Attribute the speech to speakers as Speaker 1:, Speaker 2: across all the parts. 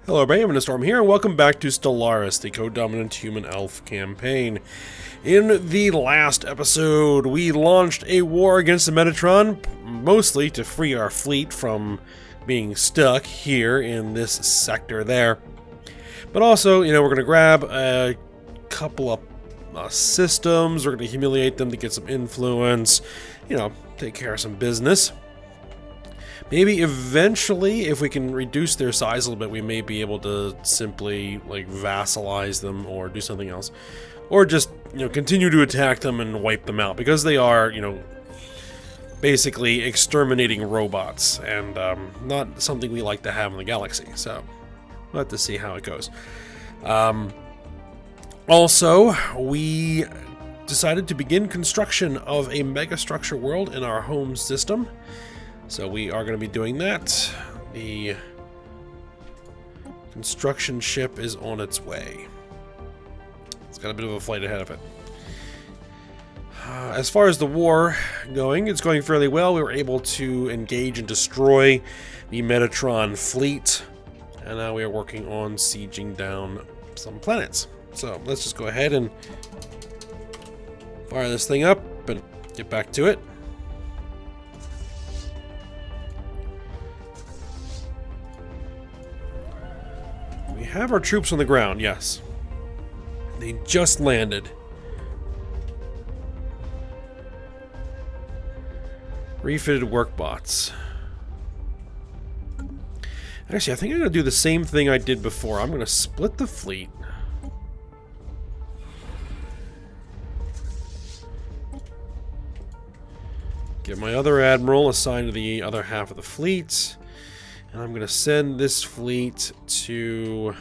Speaker 1: Hello everybody, I'm Storm here, and welcome back to Stellaris, the co-dominant human-elf campaign. In the last episode, we launched a war against the Metatron, mostly to free our fleet from being stuck here in this sector there. But also, we're going to grab a couple of systems, we're going to humiliate them to get some influence, take care of some business. Maybe eventually, if we can reduce their size a little bit, we may be able to simply, vassalize them or do something else. Or just, continue to attack them and wipe them out. Because they are, basically exterminating robots. And not something we like to have in the galaxy. So, we'll have to see how it goes. Also, we decided to begin construction of a megastructure world in our home system. So we are going to be doing that. The construction ship is on its way. It's got a bit of a flight ahead of it. As far as the war going, it's going fairly well. We were able to engage and destroy the Metatron fleet. And now we are working on sieging down some planets. So let's just go ahead and fire this thing up and get back to it. We have our troops on the ground, yes. They just landed. Refitted work bots. Actually, I think I'm going to do the same thing I did before. I'm going to split the fleet. Get my other admiral assigned to the other half of the fleet. And I'm going to send this fleet to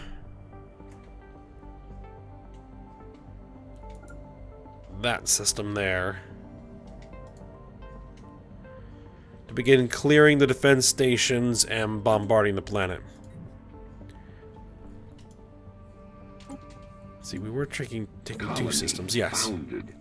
Speaker 1: that system there to begin clearing the defense stations and bombarding the planet. See, we were taking two systems, yes.
Speaker 2: Founded.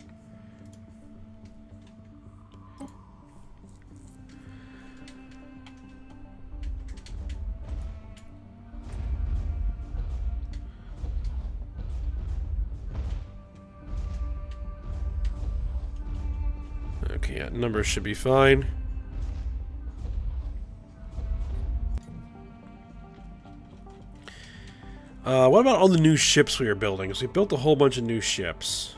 Speaker 1: Okay, yeah, numbers should be fine. What about all the new ships we are building? So we built a whole bunch of new ships.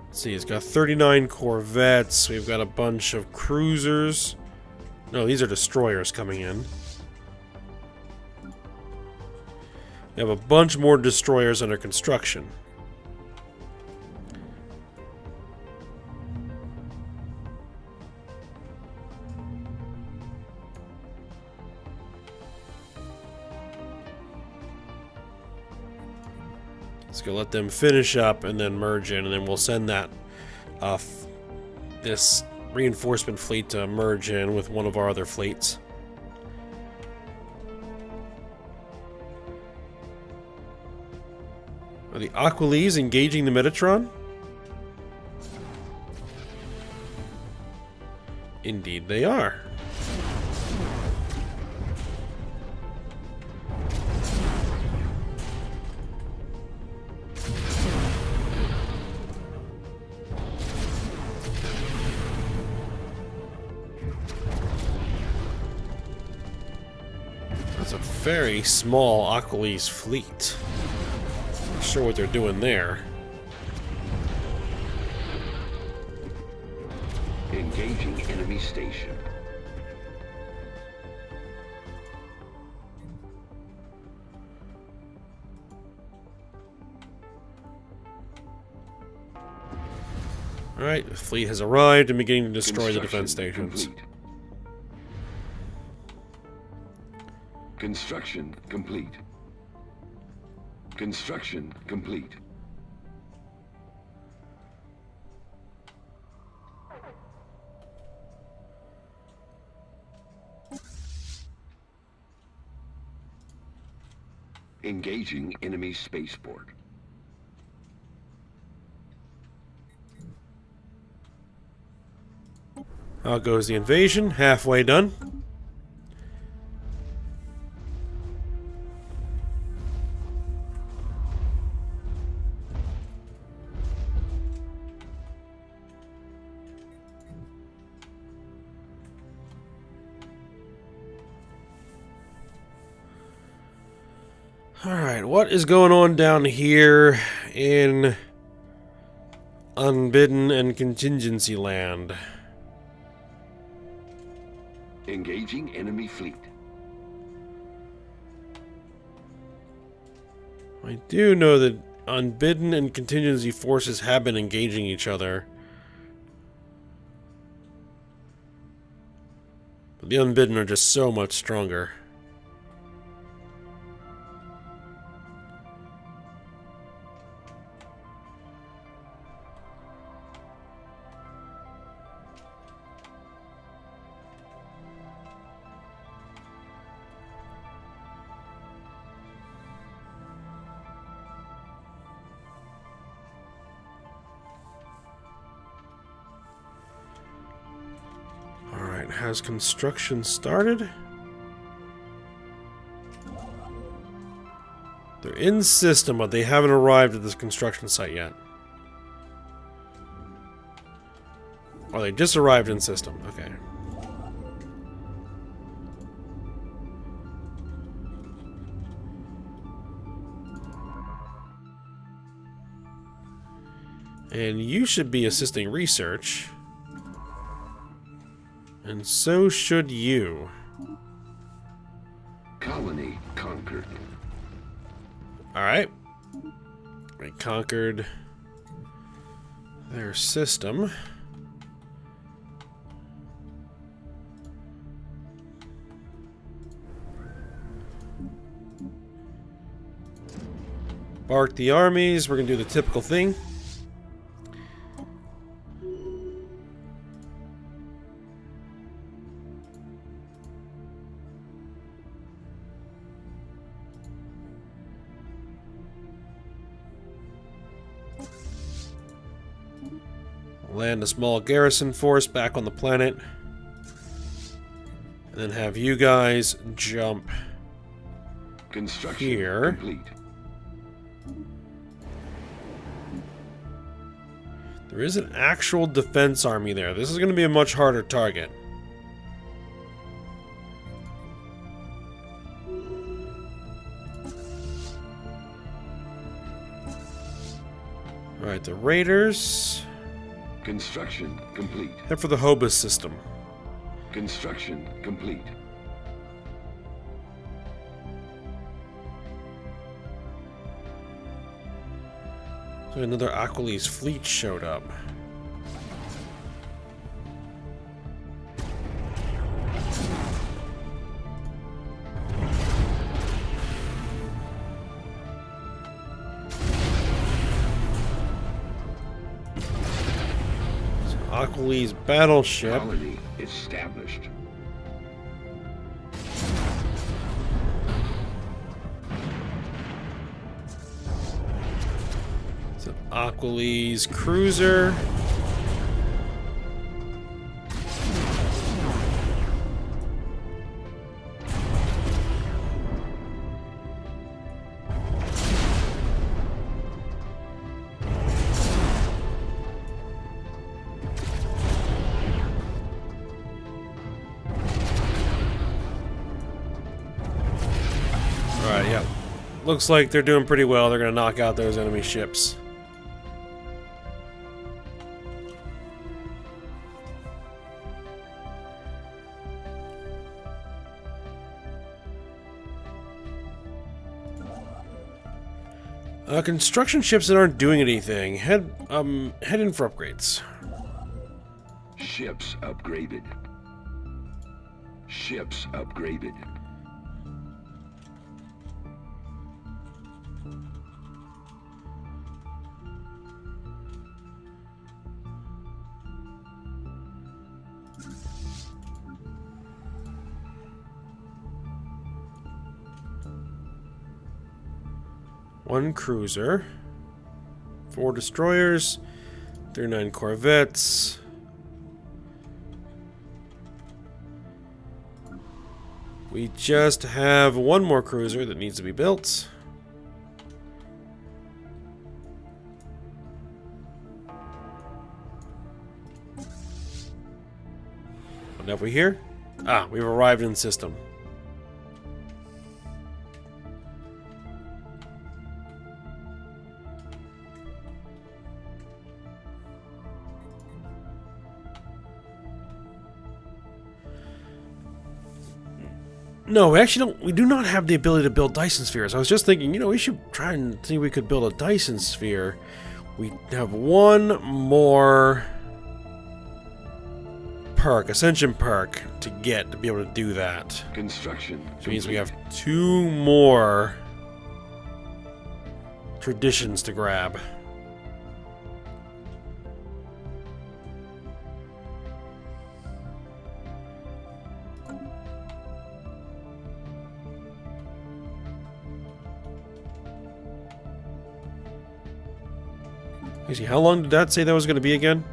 Speaker 1: Let's see, it's got 39 corvettes. We've got a bunch of cruisers. No, these are destroyers coming in. We have a bunch more destroyers under construction. Let's go let them finish up and then merge in, and then we'll send that this reinforcement fleet to merge in with one of our other fleets. Are the Aqualies engaging the Metatron? Indeed they are. That's a very small Aqualies fleet. Not sure what they're doing there.
Speaker 2: Engaging enemy station.
Speaker 1: Alright, the fleet has arrived and beginning to destroy the defense stations.
Speaker 2: Complete. Construction complete. Construction complete. Engaging enemy spaceport.
Speaker 1: How goes the invasion? Halfway done. Alright, what is going on down here in Unbidden and Contingency Land?
Speaker 2: Engaging enemy fleet.
Speaker 1: I do know that Unbidden and Contingency forces have been engaging each other. But the Unbidden are just so much stronger. Has construction started? They're in system, but they haven't arrived at this construction site yet. Oh, they just arrived in system. Okay. And you should be assisting research. And so should you.
Speaker 2: Colony conquered.
Speaker 1: Alright. We conquered their system. Bark the armies. We're going to do the typical thing. Land a small garrison force back on the planet. And then have you guys jump
Speaker 2: Construction
Speaker 1: here.
Speaker 2: complete.
Speaker 1: There is an actual defense army there. This is going to be a much harder target. Alright, the Raiders.
Speaker 2: Construction complete.
Speaker 1: Head for the Hobus system.
Speaker 2: Construction complete.
Speaker 1: So another Aquilese fleet showed up. Aquilese battleship.
Speaker 2: Colony established.
Speaker 1: It's an Aquilese cruiser. Alright, yeah. Looks like they're doing pretty well. They're going to knock out those enemy ships. Construction ships that aren't doing anything. Head in for upgrades.
Speaker 2: Ships upgraded. Ships upgraded.
Speaker 1: 1 cruiser, 4 destroyers, 39 corvettes. We just have 1 more cruiser that needs to be built. What have we here? Ah, we've arrived in the system. No, we actually don't. We do not have the ability to build Dyson spheres. I was just thinking, you know, we should try and see if we could build a Dyson sphere. We have 1 more perk, Ascension perk, to get to be able to do that.
Speaker 2: Construction.
Speaker 1: Which means we have 2 more traditions to grab. See, how long did that say that was going to be again?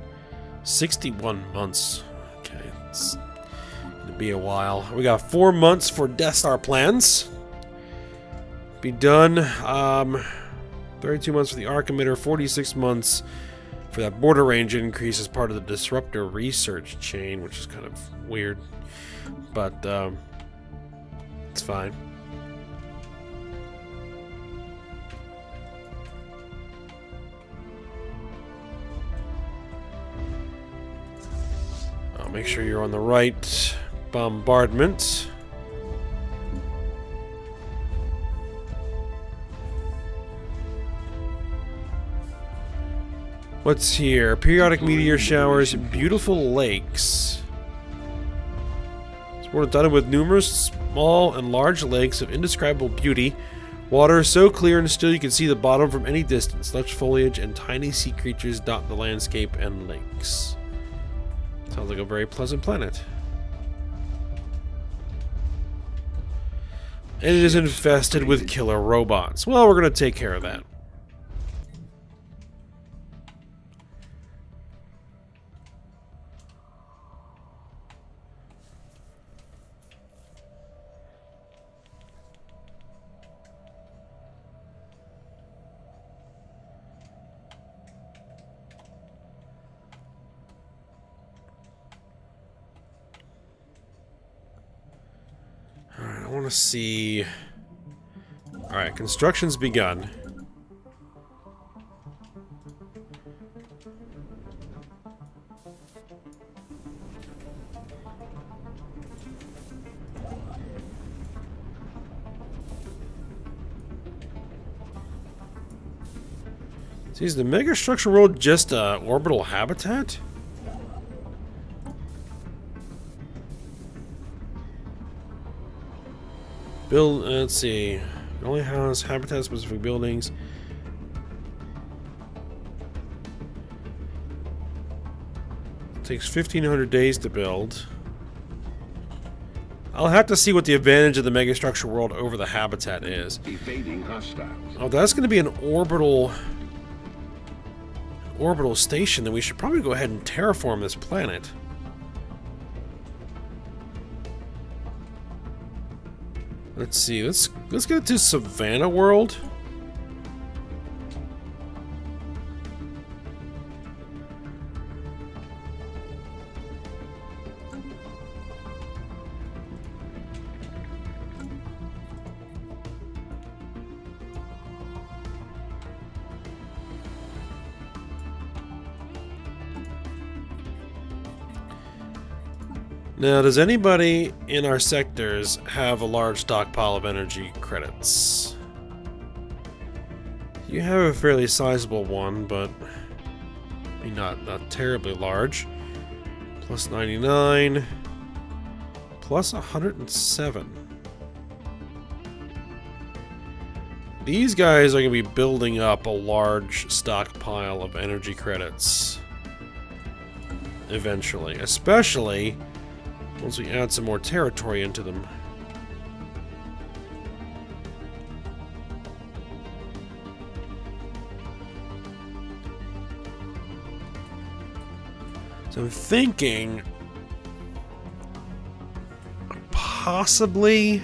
Speaker 1: 61 months. Okay, it's going to be a while. We got 4 months for Death Star plans. Be done. 32 months for the arc emitter, 46 months for that border range increase as part of the disruptor research chain, which is kind of weird, but it's fine. Make sure you're on the right bombardment. What's here? Periodic meteor showers, beautiful lakes. It's dotted with numerous small and large lakes of indescribable beauty. Water so clear and still you can see the bottom from any distance. Lush foliage and tiny sea creatures dot the landscape and lakes. Sounds like a very pleasant planet. And it is infested with killer robots. Well, we're going to take care of that. Alright, I want to see... Alright, construction's begun. See, is the megastructure world just a orbital habitat? Build, let's see. It only has habitat specific buildings. It takes 1,500 days to build. I'll have to see what the advantage of the megastructure world over the habitat is.
Speaker 2: Evading hostiles.
Speaker 1: Oh, that's going to be an orbital station. Then we should probably go ahead and terraform this planet. Let's see. Let's get to Savannah World. Now, does anybody in our sectors have a large stockpile of energy credits? You have a fairly sizable one, but I mean, not terribly large. Plus 99, plus 107. These guys are going to be building up a large stockpile of energy credits eventually, especially once we add some more territory into them. So I'm thinking possibly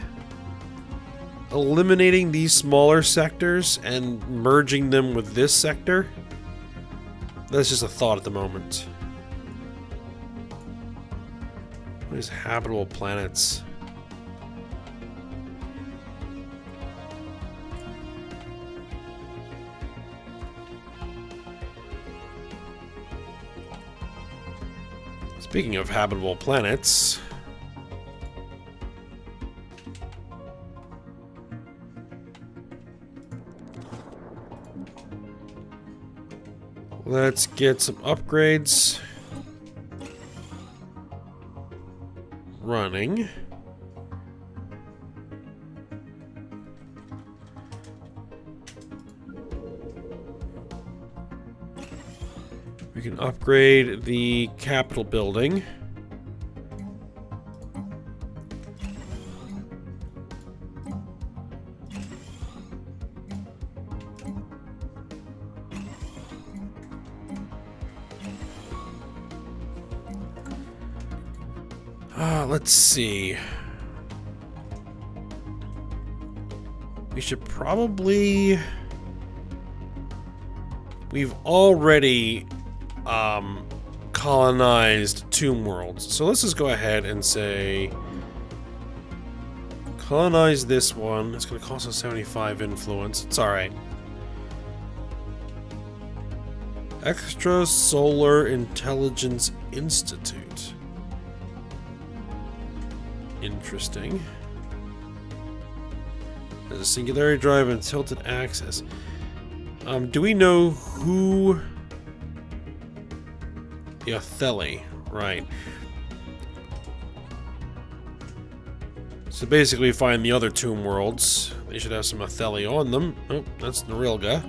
Speaker 1: eliminating these smaller sectors and merging them with this sector. That's just a thought at the moment. What is habitable planets? Speaking of habitable planets, let's get some upgrades running. We can upgrade the Capitol building. Let's see. We should probably... We've already colonized Tomb Worlds. So let's just go ahead and say colonize this one. It's going to cost us 75 influence. It's alright. Extrasolar Intelligence Institute. Interesting. There's a singularity drive and tilted axis. Do we know who... The Otheli, right. So basically find the other Tomb Worlds. They should have some Otheli on them. Oh, that's Norilga.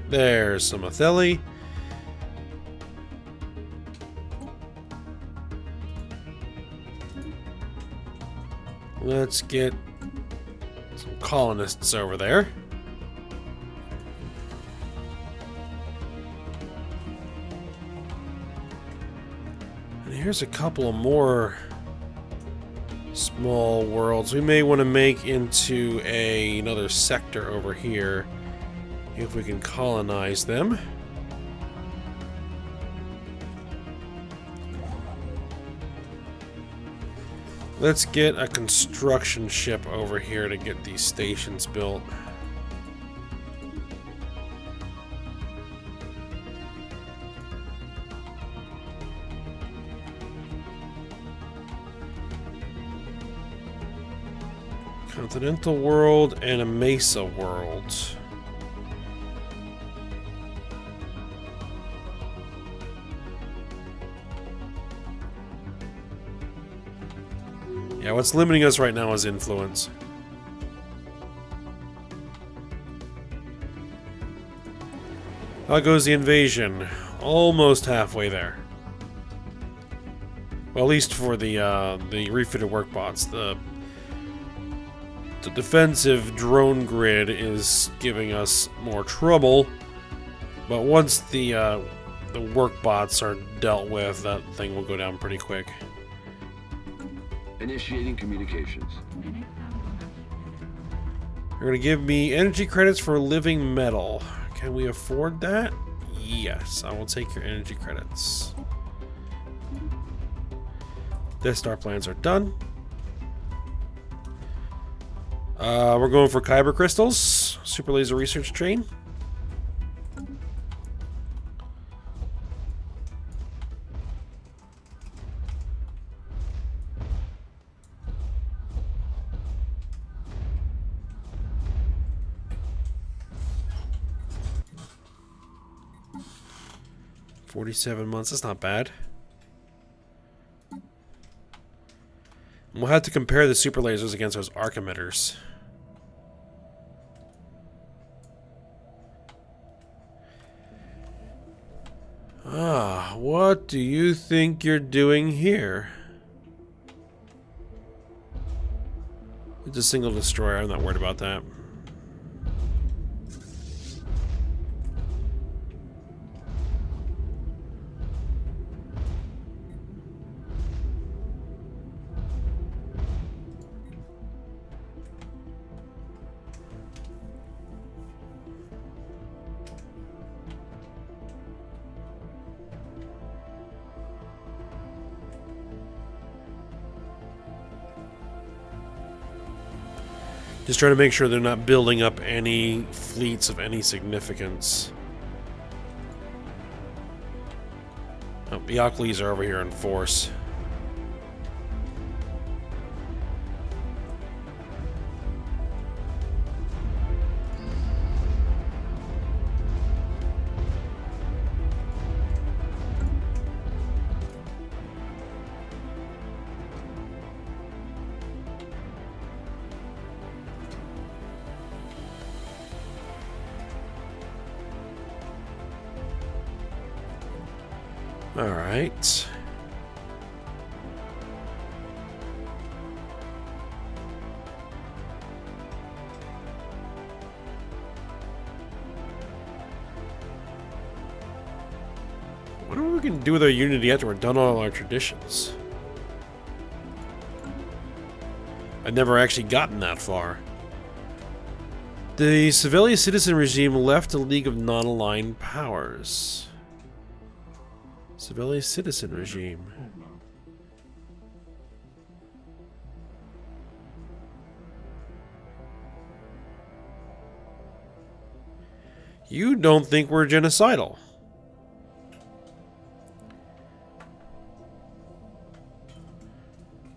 Speaker 1: There's some Otheli. Let's get some colonists over there. And here's a couple of more small worlds we may want to make into another sector over here if we can colonize them. Let's get a construction ship over here to get these stations built. Continental world and a Mesa world. Yeah, what's limiting us right now is influence. How goes the invasion? Almost halfway there. Well, at least for the refitted work bots. The defensive drone grid is giving us more trouble, but once the work bots are dealt with, that thing will go down pretty quick.
Speaker 2: Initiating communications.
Speaker 1: They're gonna give me energy credits for living metal. Can we afford that? Yes, I will take your energy credits. Death Star plans are done. We're going for Kyber crystals, super laser research train. $47 months, that's not bad. We'll have to compare the super lasers against those arc emitters. What do you think you're doing here? It's a single destroyer, I'm not worried about that. Just trying to make sure they're not building up any fleets of any significance. Oh, the Galaxies are over here in force. All right. I wonder what we can do with our unity after we're done all our traditions. I've never actually gotten that far. The civilian citizen regime left a League of Non-Aligned Powers. Civilian citizen regime. You don't think we're genocidal?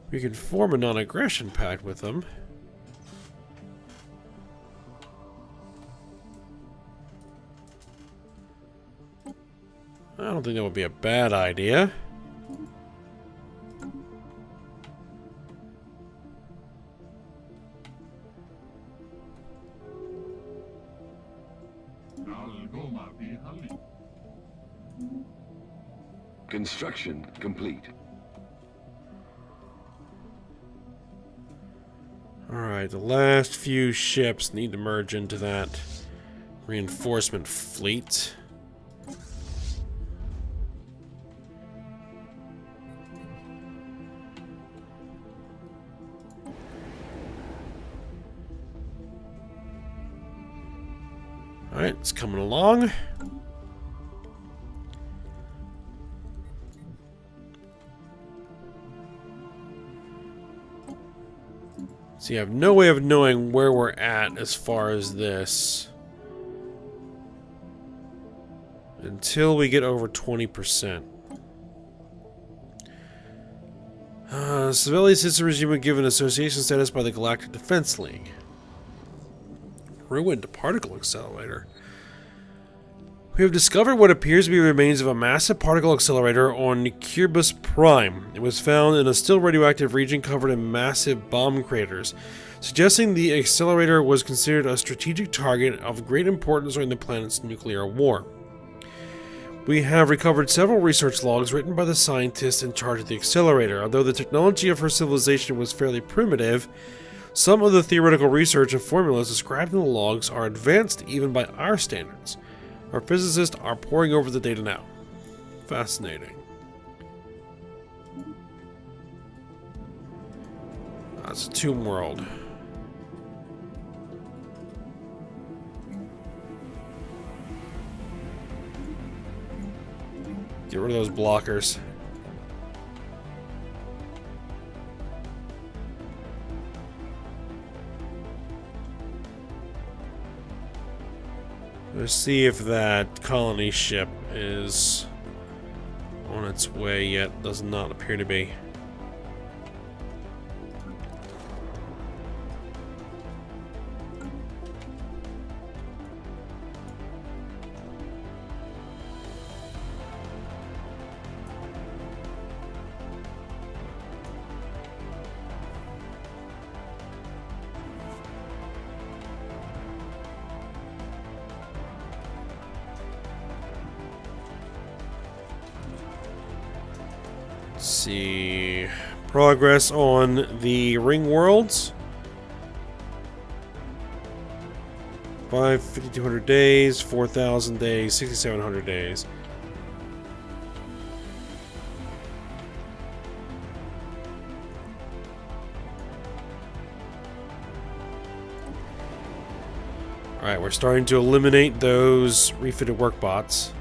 Speaker 1: We can form a non-aggression pact with them. I don't think that would be a bad idea.
Speaker 2: Construction complete.
Speaker 1: Alright, the last few ships need to merge into that reinforcement fleet. Alright, it's coming along. See, I have no way of knowing where we're at as far as this until we get over 20%. Civilian citizen regime was given association status by the Galactic Defense League. Ruined particle accelerator. We have discovered what appears to be remains of a massive particle accelerator on Kerbus Prime. It was found in a still radioactive region covered in massive bomb craters, suggesting the accelerator was considered a strategic target of great importance during the planet's nuclear war. We have recovered several research logs written by the scientists in charge of the accelerator. Although the technology of her civilization was fairly primitive, some of the theoretical research and formulas described in the logs are advanced even by our standards. Our physicists are poring over the data now. Fascinating. That's a tomb world. Get rid of those blockers. Let's see if that colony ship is on its way yet. Does not appear to be. See progress on the ring worlds. 5,200 days, 4,000 days, 6,700 days. Alright, we're starting to eliminate those refitted work bots.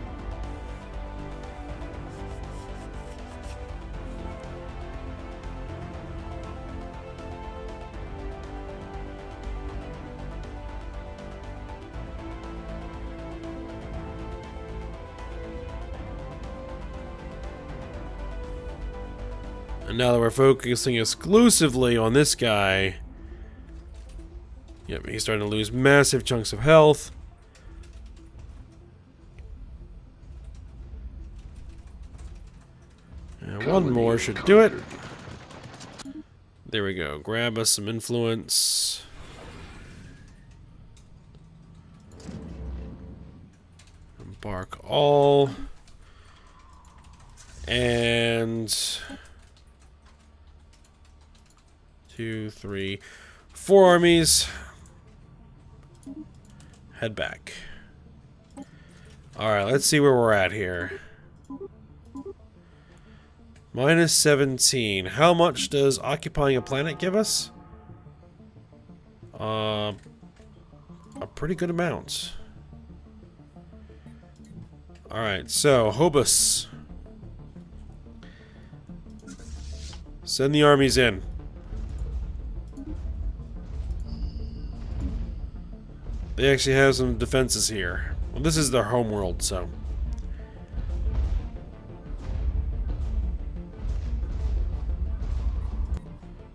Speaker 1: And now that we're focusing exclusively on this guy... Yep, he's starting to lose massive chunks of health. And one more should do it. There we go. Grab us some influence. Embark all. And 2, 3, 4 armies. Head back. Alright, let's see where we're at here. Minus 17. How much does occupying a planet give us? A pretty good amount. Alright, so, Hobus. Send the armies in. They actually have some defenses here. Well, this is their homeworld, so...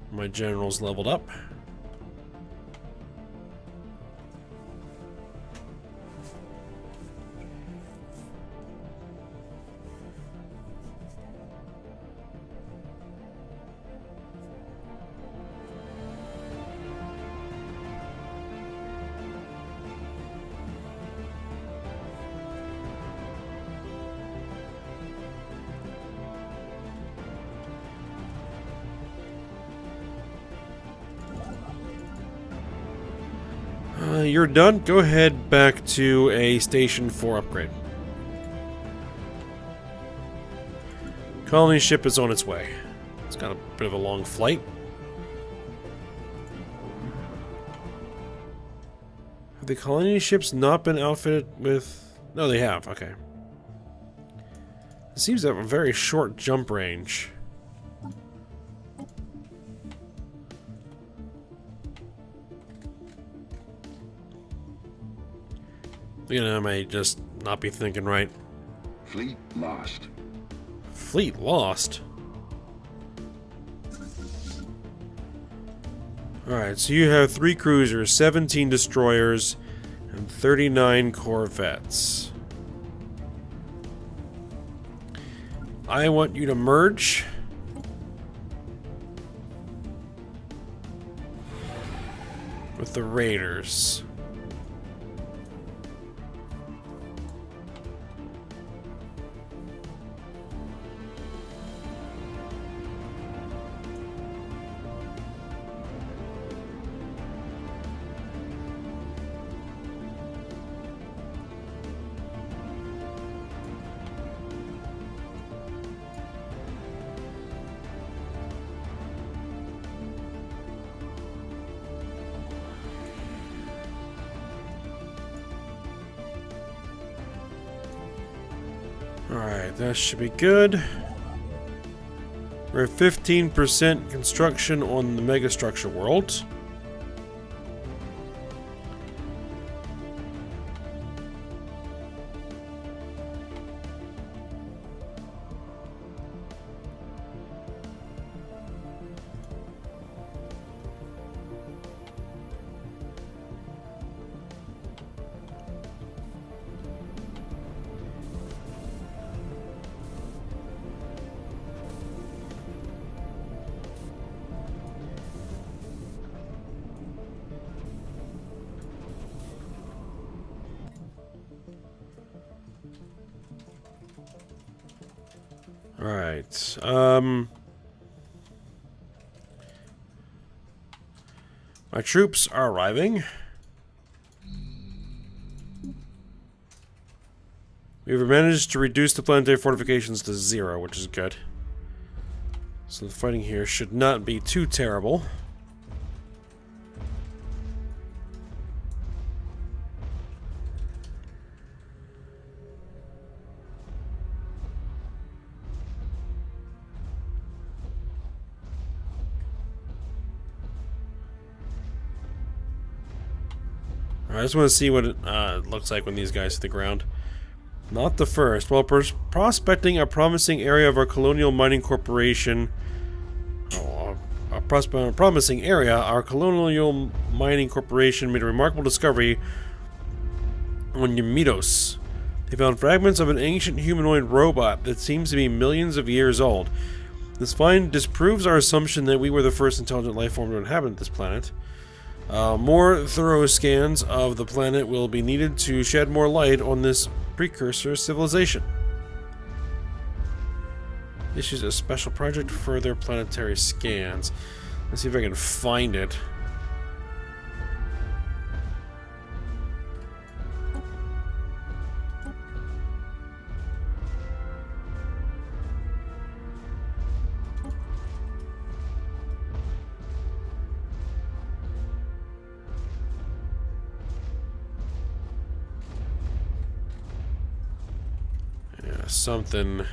Speaker 1: My general's leveled up. You're done. Go ahead back to a station for upgrade. Colony ship is on its way. It's got a bit of a long flight. Have the colony ships not been outfitted with... No, they have. Okay. It seems to have a very short jump range. You know, I may just not be thinking right.
Speaker 2: Fleet lost.
Speaker 1: Fleet lost? Alright, so you have 3 cruisers, 17 destroyers, and 39 corvettes. I want you to merge. With the raiders. Alright, that should be good. We're at 15% construction on the megastructure world. Alright, my troops are arriving. We've managed to reduce the planetary fortifications to 0, which is good. So the fighting here should not be too terrible. I just want to see what it looks like when these guys hit the ground. Not the first. While prospecting a promising area of our colonial mining corporation promising area, our colonial mining corporation made a remarkable discovery on Yamitos. They found fragments of an ancient humanoid robot that seems to be millions of years old. This find disproves our assumption that we were the first intelligent life form to inhabit this planet. More thorough scans of the planet will be needed to shed more light on this precursor civilization. Issues a special project for their planetary scans. Let's see if I can find it. Yeah, something.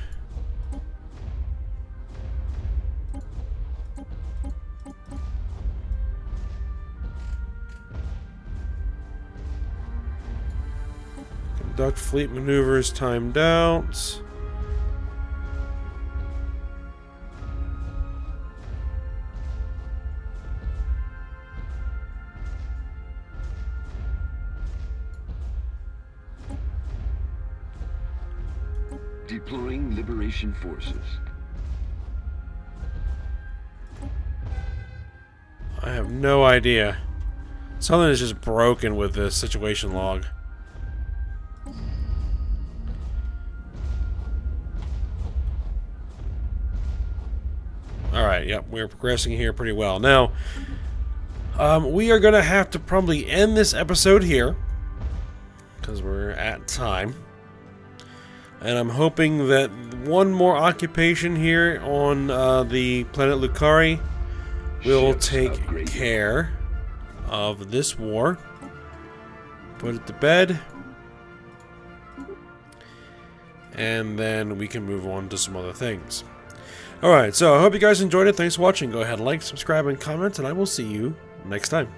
Speaker 1: Conduct fleet maneuvers timed out.
Speaker 2: Deploying liberation forces.
Speaker 1: I have no idea. Something is just broken with this situation log. Alright, yep, we're progressing here pretty well. Now, we are going to have to probably end this episode here, because we're at time. And I'm hoping that one more occupation here on the planet Lucari will take care of this war. Put it to bed. And then we can move on to some other things. Alright, so I hope you guys enjoyed it. Thanks for watching. Go ahead and like, subscribe, and comment, and I will see you next time.